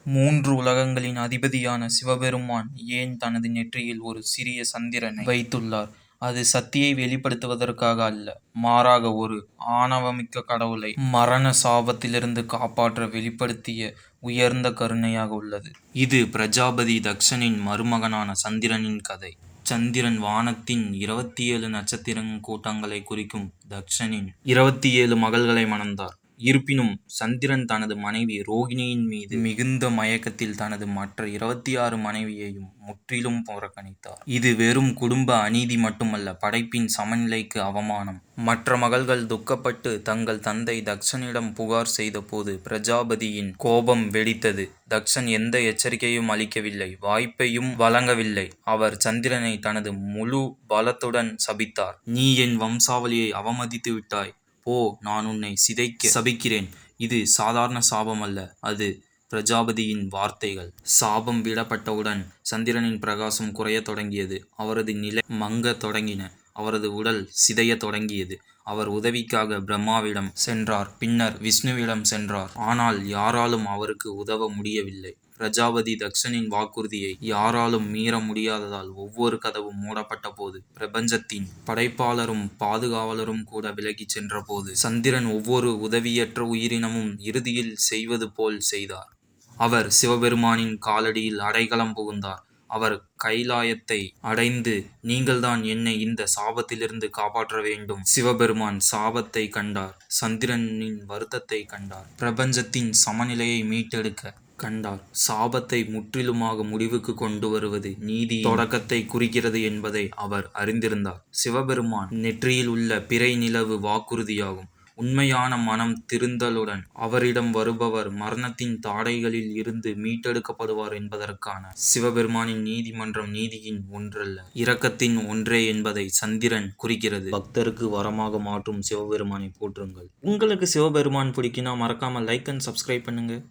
மூன்று உலகங்களின் அதிபதியான சிவபெருமான் ஏன் தனது நெற்றியில் ஒரு சிறிய சந்திரனை வைத்துள்ளார்? அது சக்தியை வெளிப்படுத்துவதற்காக அல்ல, மாறாக ஒரு ஆணவமிக்க கடவுளை மரண சாபத்திலிருந்து காப்பாற்ற வெளிப்படுத்திய உயர்ந்த கருணையாக உள்ளது. இது பிரஜாபதி தக்ஷனின் மருமகனான சந்திரனின் கதை. சந்திரன் வானத்தின் 27 நட்சத்திர கூட்டங்களை குறிக்கும். தக்ஷனின் 27 மகள்களை மணந்தார். இருப்பினும் சந்திரன் தனது மனைவி ரோகிணியின் மீது மிகுந்த மயக்கத்தில் தனது மற்ற 26 மனைவியையும் முற்றிலும் புறக்கணித்தார். இது வெறும் குடும்ப அநீதி மட்டுமல்ல, படைப்பின் சமநிலைக்கு அவமானம். மற்ற மகள்கள் துக்கப்பட்டு தங்கள் தந்தை தக்ஷனிடம் புகார் செய்தபோது பிரஜாபதியின் கோபம் வெடித்தது. தக்ஷன் எந்த எச்சரிக்கையும் அளிக்கவில்லை, வாய்ப்பையும் வழங்கவில்லை. அவர் சந்திரனை தனது முழு பலத்துடன் சபித்தார். "நீ என் வம்சாவளியை அவமதித்து விட்டாய். போ, நான் உன்னை சிதைக்க சபிக்கிறேன்." இது சாதாரண சாபம் அல்ல, அது பிரஜாபதியின் வார்த்தைகள். சாபம் விடப்பட்டவுடன் சந்திரனின் பிரகாசம் குறையத் தொடங்கியது. அவரது நிலை மங்கத் தொடங்கின. அவரது உடல் சிதையத் தொடங்கியது. அவர் உதவிக்காக பிரம்மாவிடம் சென்றார், பின்னர் விஷ்ணுவிடம் சென்றார். ஆனால் யாராலும் அவருக்கு உதவ முடியவில்லை. பிரஜாபதி தக்ஷனின் வாக்குறுதியை யாராலும் மீற முடியாததால் ஒவ்வொரு கதவும் மூடப்பட்ட போது, பிரபஞ்சத்தின் படைப்பாளரும் பாதுகாவலரும் கூட விலகிச் சென்றபோது, சந்திரன் ஒவ்வொரு உதவியற்ற உயிரினமும் இறுதியில் செய்வது போல் செய்தார். அவர் சிவபெருமானின் காலடியில் அடைக்கலம் புகுந்தார். அவர் கைலாயத்தை அடைந்து, "நீங்கள்தான் என்னை இந்த சாபத்திலிருந்து காப்பாற்ற வேண்டும்." சிவபெருமான் சாபத்தை கண்டார், சந்திரனின் வருத்தத்தை கண்டார், பிரபஞ்சத்தின் சமநிலையை மீட்டெடுக்க கண்டார். சாபத்தை முற்றிலுமாக முடிவுக்கு கொண்டு வருவது நீதி தொடக்கத்தை குறிக்கிறது என்பதை அவர் அறிந்திருந்தார். சிவபெருமான் நெற்றியில் உள்ள பிறை நிலவு வாக்குறுதியாகும். உண்மையான மனம் திருந்தலுடன் அவரிடம் வருபவர் மரணத்தின் தாடைகளில் இருந்து மீட்டெடுக்கப்படுவார் என்பதற்கான சிவபெருமானின் நீதிமன்றம் நீதியின் ஒன்றல்ல, இரக்கத்தின் ஒன்றே என்பதை சந்திரன் குறிக்கிறது. பக்தருக்கு வரமாக மாற்றும் சிவபெருமானை போற்றுங்கள். உங்களுக்கு சிவபெருமான் பிடிக்குன்னா மறக்காம லைக் அண்ட் சப்ஸ்கிரைப் பண்ணுங்க.